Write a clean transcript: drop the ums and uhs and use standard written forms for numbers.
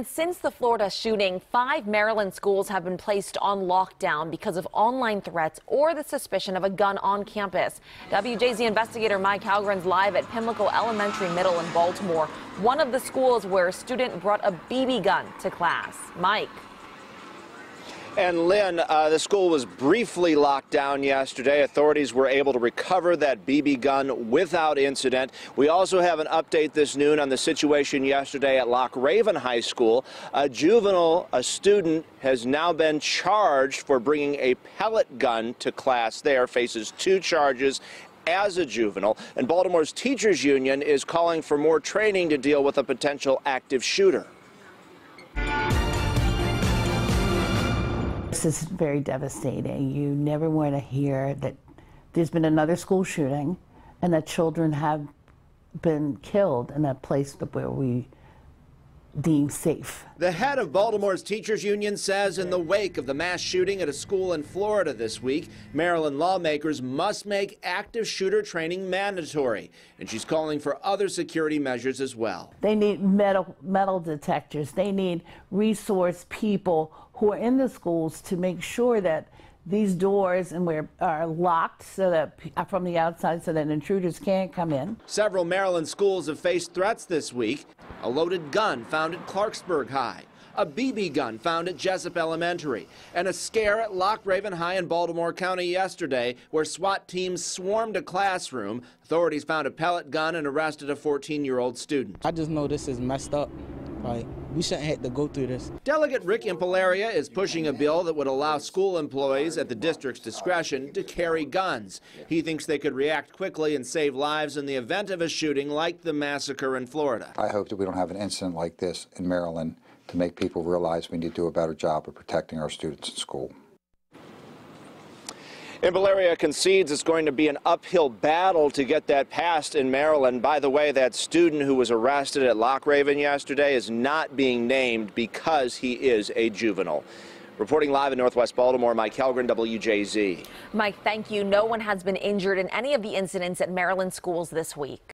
Since the Florida shooting, 5 Maryland schools have been placed on lockdown because of online threats or the suspicion of a gun on campus. WJZ investigator Mike Hellgren's live at Pimlico Elementary Middle in Baltimore, one of the schools where a student brought a BB gun to class. Mike. And Lynn, the school was briefly locked down yesterday. Authorities were able to recover that BB gun without incident. We also have an update this noon on the situation yesterday at Loch Raven High School. A student, has now been charged for bringing a pellet gun to class there, faces 2 charges as a juvenile. And Baltimore's teachers union is calling for more training to deal with a potential active shooter. This is very devastating. You never want to hear that there's been another school shooting and that children have been killed in a place where we deem safe. The head of Baltimore's teachers union says in the wake of the mass shooting at a school in Florida this week, Maryland lawmakers must make active shooter training mandatory. And she's calling for other security measures as well. They need metal detectors. They need resource people who are in the schools to make sure that these doors are locked so that from the outside so that intruders can't come in. Several Maryland schools have faced threats this week. A loaded gun found at Clarksburg High, a BB gun found at Jessup Elementary, and a scare at Loch Raven High in Baltimore County yesterday where SWAT teams swarmed a classroom. Authorities found a pellet gun and arrested a 14-year-old student. I just know this is messed up. Like, we shouldn't have to go through this. Delegate Rick Impalaria is pushing a bill that would allow school employees at the district's discretion to carry guns. He thinks they could react quickly and save lives in the event of a shooting like the massacre in Florida. I hope that we don't have an incident like this in Maryland to make people realize we need to do a better job of protecting our students in school. Impalaria concedes it's going to be an uphill battle to get that passed in Maryland. By the way, that student who was arrested at Loch Raven yesterday is not being named because he is a juvenile. Reporting live in Northwest Baltimore, Mike Hellgren, WJZ. Mike, thank you. No one has been injured in any of the incidents at Maryland schools this week.